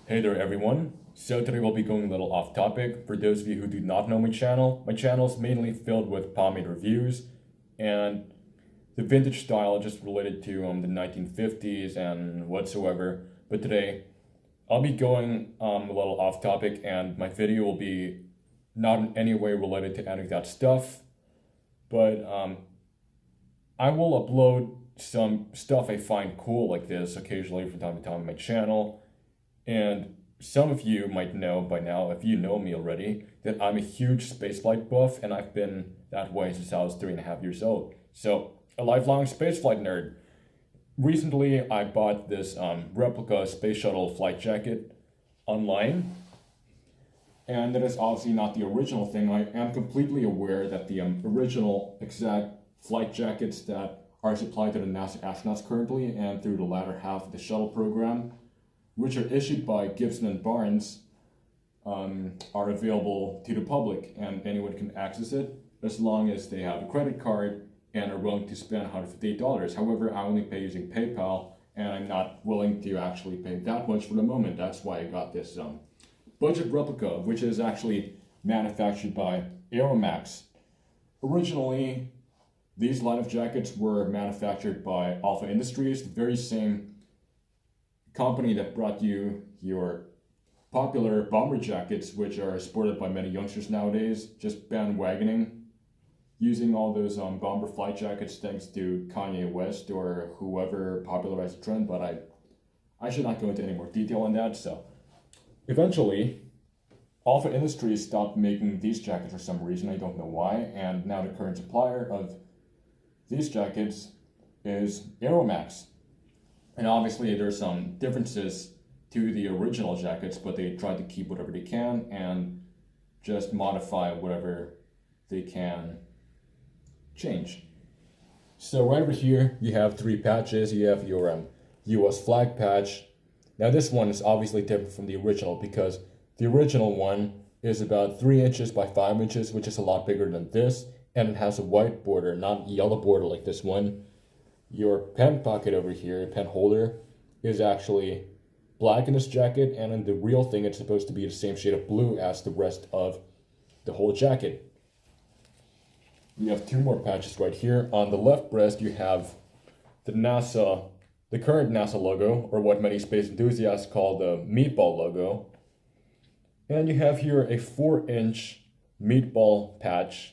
Hey there everyone. So today we'll be going a little off topic. For those of you who do not know my channel is mainly filled with pomade reviews and the vintage style just related to the 1950s and whatsoever. But today I'll be going a little off topic and my video will be not in any way related to any of that stuff. But I will upload some stuff I find cool like this occasionally from time to time on my channel. And some of you might know by now, if you know me already, that I'm a huge spaceflight buff, and I've been that way since I was 3.5 years old. So, a lifelong spaceflight nerd. Recently, I bought this Replica space shuttle flight jacket online, and that is obviously not the original thing. I am completely aware that the original exact flight jackets that are supplied to the NASA astronauts currently and through the latter half of the shuttle program, which are issued by Gibson and Barnes, are available to the public, and anyone can access it as long as they have a credit card and are willing to spend $158. However, I only pay using PayPal, and I'm not willing to actually pay that much for the moment. That's why I got this budget replica, which is actually manufactured by Aeromax. Originally, these line of jackets were manufactured by Alpha Industries, the very same company that brought you your popular bomber jackets, which are sported by many youngsters nowadays, just bandwagoning, using all those bomber flight jackets thanks to Kanye West or whoever popularized the trend, but I should not go into any more detail on that. So eventually, Alpha Industries stopped making these jackets for some reason, I don't know why, and now the current supplier of these jackets is Aeromax. And obviously there's some differences to the original jackets, but they try to keep whatever they can and just modify whatever they can change. So right over here, you have three patches. You have your US flag patch. Now this one is obviously different from the original because the original one is about 3 inches by 5 inches, which is a lot bigger than this, and it has a white border, not yellow border like this one. Your pen pocket over here, pen holder, is actually black in this jacket, and in the real thing it's supposed to be the same shade of blue as the rest of the whole jacket. You have two more patches right here. On the left breast you have the current NASA logo, or what many space enthusiasts call the meatball logo. And you have here a 4-inch meatball patch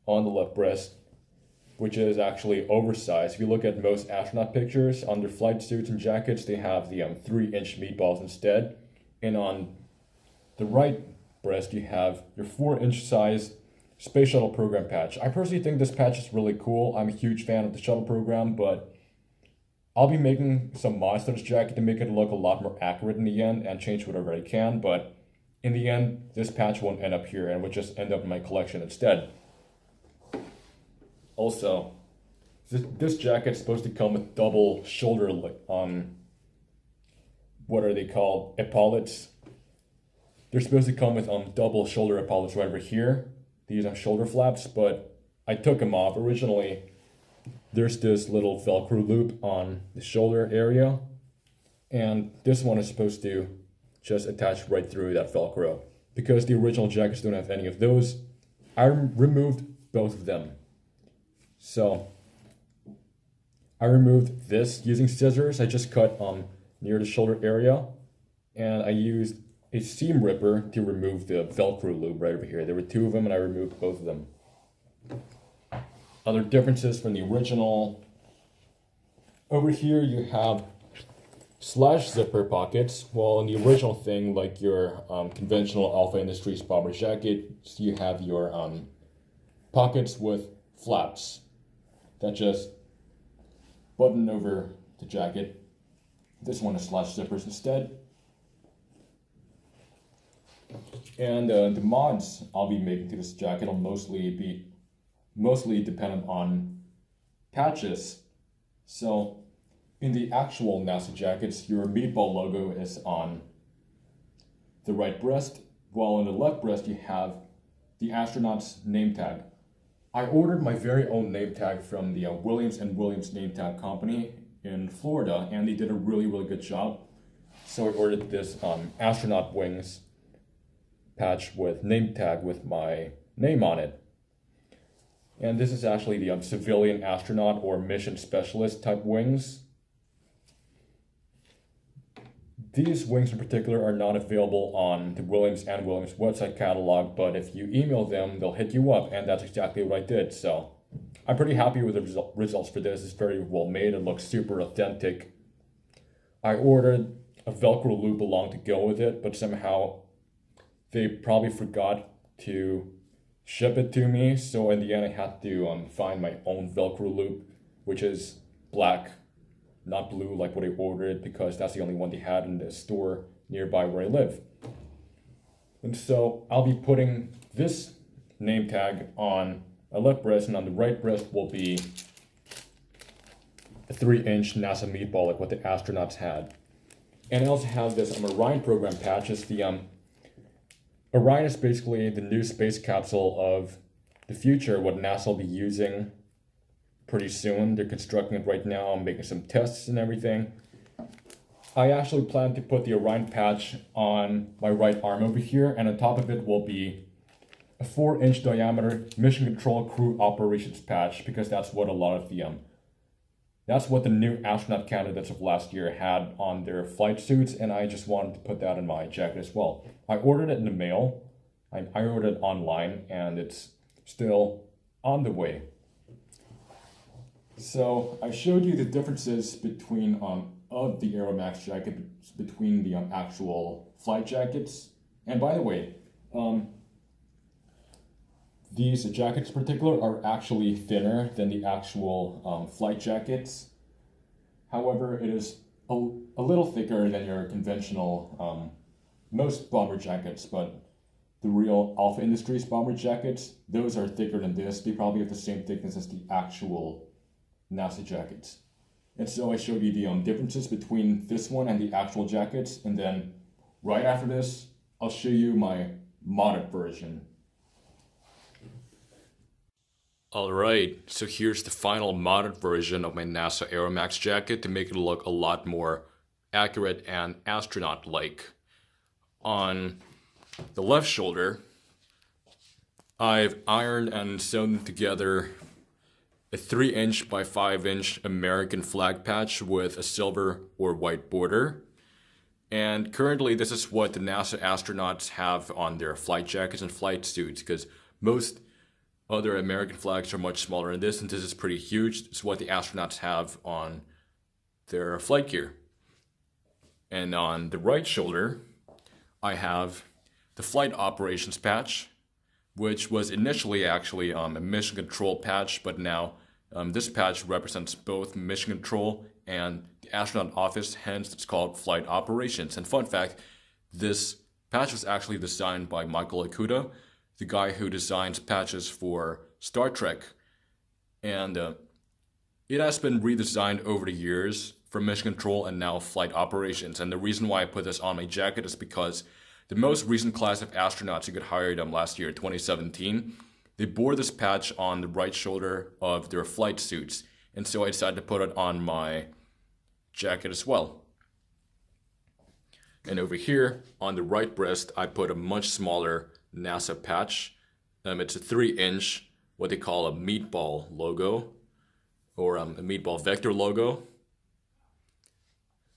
on the left breast, which is actually oversized. If you look at most astronaut pictures, on their flight suits and jackets, they have the 3-inch meatballs instead. And on the right breast, you have your 4-inch size Space Shuttle program patch. I personally think this patch is really cool. I'm a huge fan of the shuttle program, but I'll be making some mods to this jacket to make it look a lot more accurate in the end and change whatever I can. But in the end, this patch won't end up here and would just end up in my collection instead. Also, this jacket's supposed to come with double shoulder, what are they called? Epaulets. They're supposed to come with double shoulder epaulets right over here. These are shoulder flaps, but I took them off. Originally, there's this little Velcro loop on the shoulder area, and this one is supposed to just attach right through that Velcro. Because the original jackets don't have any of those, I removed both of them. So I removed this using scissors. I just cut near the shoulder area, and I used a seam ripper to remove the Velcro loop right over here. There were two of them, and I removed both of them. Other differences from the original. Over here you have slash zipper pockets. Well, in the original thing, like your conventional Alpha Industries bomber jacket, you have your pockets with flaps that just button over the jacket. This one is slash zippers instead. And the mods I'll be making to this jacket will mostly dependent on patches. So in the actual NASA jackets, your meatball logo is on the right breast, while on the left breast you have the astronaut's name tag. I ordered my very own name tag from the Williams & Williams name tag company in Florida, and they did a really, really good job. So I ordered this astronaut wings patch with name tag with my name on it. And this is actually the civilian astronaut or mission specialist type wings. These wings in particular are not available on the Williams & Williams website catalog, but if you email them, they'll hit you up, and that's exactly what I did. So I'm pretty happy with the results for this. It's very well made. It looks super authentic. I ordered a Velcro loop along to go with it, but somehow they probably forgot to ship it to me. So in the end, I had to find my own Velcro loop, which is black, not blue like what I ordered, because that's the only one they had in the store nearby where I live. And so I'll be putting this name tag on a left breast, and on the right breast will be a 3-inch NASA meatball like what the astronauts had. And I also have this Orion program patch. It's the Orion is basically the new space capsule of the future, what NASA will be using pretty soon. They're constructing it right now. I'm making some tests and everything. I actually plan to put the Orion patch on my right arm over here, and on top of it will be a 4-inch diameter mission control crew operations patch, because that's what a lot of the that's what the new astronaut candidates of last year had on their flight suits, and I just wanted to put that in my jacket as well. I ordered it in the mail. I ordered it online, and it's still on the way. So I showed you the differences between of the Aeromax jacket between the actual flight jackets. And by the way, these jackets in particular are actually thinner than the actual flight jackets. However, it is a little thicker than your conventional most bomber jackets, but the real Alpha Industries bomber jackets, those are thicker than this. They probably have the same thickness as the actual NASA jackets. And so I showed you the differences between this one and the actual jackets, and then right after this, I'll show you my modded version. Alright, so here's the final modded version of my NASA Aeromax jacket to make it look a lot more accurate and astronaut-like. On the left shoulder, I've ironed and sewn together a 3-inch by 5-inch American flag patch with a silver or white border. And currently this is what the NASA astronauts have on their flight jackets and flight suits, because most other American flags are much smaller than this, and this is pretty huge. It's what the astronauts have on their flight gear. And on the right shoulder, I have the flight operations patch, which was initially actually a mission control patch, but now this patch represents both mission control and the astronaut office, hence it's called flight operations. And fun fact, this patch was actually designed by Michael Okuda, the guy who designs patches for Star Trek. And it has been redesigned over the years for mission control and now flight operations. And the reason why I put this on my jacket is because the most recent class of astronauts who got hired last year, 2017, they bore this patch on the right shoulder of their flight suits. And so I decided to put it on my jacket as well. And over here on the right breast, I put a much smaller NASA patch. It's a 3-inch, what they call a meatball logo, or a meatball vector logo.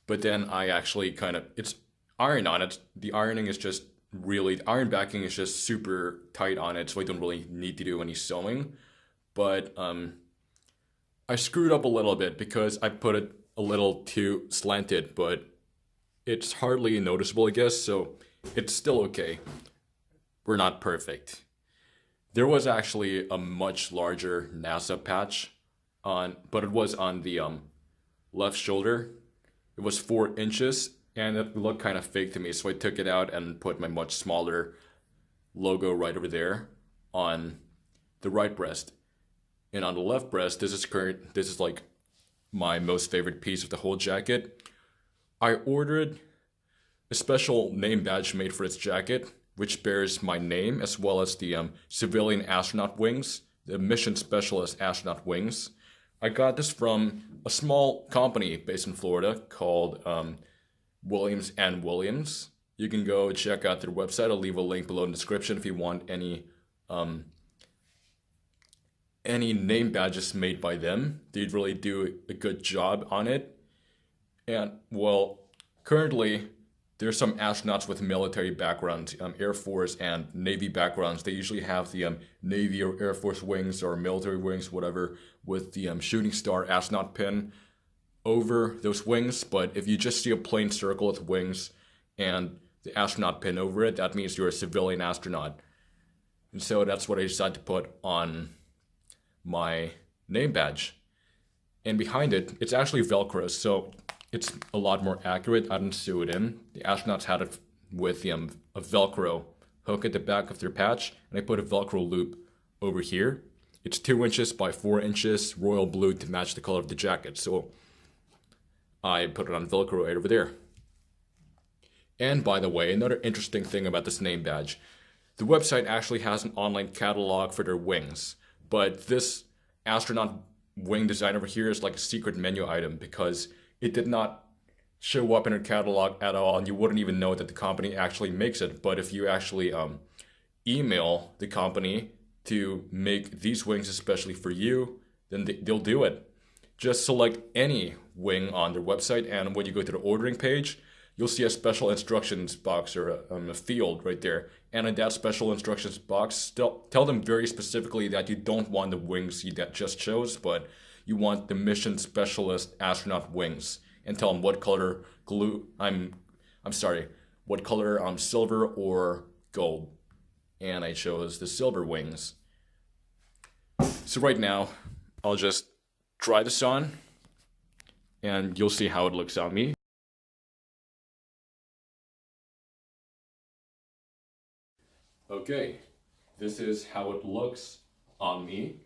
But then I actually it's iron on it. The ironing is just really, the iron backing is just super tight on it, so I don't really need to do any sewing. But I screwed up a little bit because I put it a little too slanted, but it's hardly noticeable, I guess, so it's still okay. We're not perfect. There was actually a much larger NASA patch but it was on the left shoulder. It was 4 inches, and it looked kind of fake to me, so I took it out and put my much smaller logo right over there on the right breast. And on the left breast, this is like my most favorite piece of the whole jacket. I ordered a special name badge made for its jacket, which bears my name as well as the civilian astronaut wings, the mission specialist astronaut wings. I got this from a small company based in Florida called Williams and Williams. You can go check out their website. I'll leave a link below in the description if you want any name badges made by them. They really do a good job on it. And well, currently there's some astronauts with military backgrounds, Air Force and Navy backgrounds. They usually have the Navy or Air Force wings or military wings, whatever, with the shooting star astronaut pin over those wings. But if you just see a plain circle with wings and the astronaut pin over it, that means you're a civilian astronaut. And so that's what I decided to put on my name badge. And behind it, it's actually Velcro, so it's a lot more accurate. I didn't sew it in. The astronauts had it with a Velcro hook at the back of their patch, and I put a Velcro loop over here. It's 2 inches by 4 inches, royal blue to match the color of the jacket. So I put it on Velcro right over there. And by the way, another interesting thing about this name badge, the website actually has an online catalog for their wings, but this astronaut wing design over here is like a secret menu item because it did not show up in a catalog at all, and you wouldn't even know that the company actually makes it. But if you actually email the company to make these wings especially for you, then they'll do it. Just select any wing on their website, and when you go to the ordering page, you'll see a special instructions box or a field right there. And in that special instructions box, tell them very specifically that you don't want the wings you just chose, but you want the mission specialist astronaut wings, and tell them what color what color silver or gold. And I chose the silver wings. So right now, I'll just try this on, and you'll see how it looks on me. Okay, this is how it looks on me.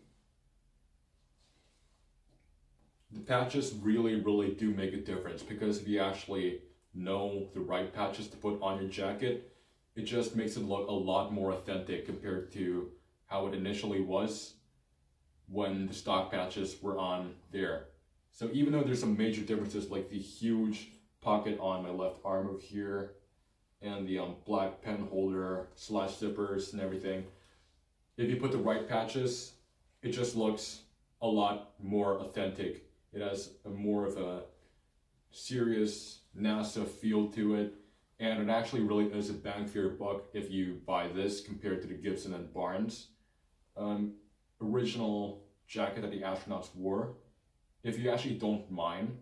The patches really do make a difference, because if you actually know the right patches to put on your jacket, it just makes it look a lot more authentic compared to how it initially was when the stock patches were on there. So even though there's some major differences, like the huge pocket on my left arm over here, and the black pen holder / zippers and everything, if you put the right patches, it just looks a lot more authentic. It has more of a serious NASA feel to it, and it actually really is a bang for your buck if you buy this compared to the Gibson and Barnes original jacket that the astronauts wore. If you actually don't mind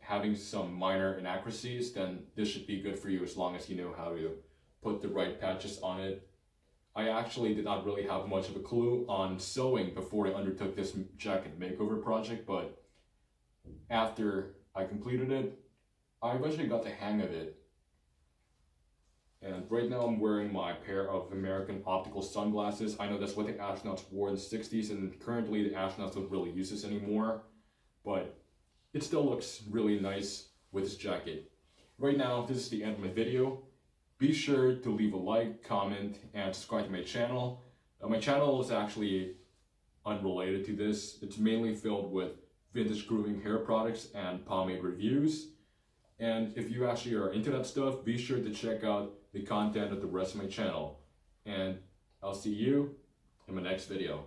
having some minor inaccuracies, then this should be good for you as long as you know how to put the right patches on it. I actually did not really have much of a clue on sewing before I undertook this jacket makeover project, but after I completed it, I eventually got the hang of it. And right now I'm wearing my pair of American optical sunglasses. I know that's what the astronauts wore in the 60s, and currently the astronauts don't really use this anymore, but it still looks really nice with this jacket. Right now, this is the end of my video. Be sure to leave a like, comment, and subscribe to my channel. My channel is actually unrelated to this. It's mainly filled with vintage grooming hair products and pomade reviews. And if you actually are into that stuff, be sure to check out the content of the rest of my channel. And I'll see you in my next video.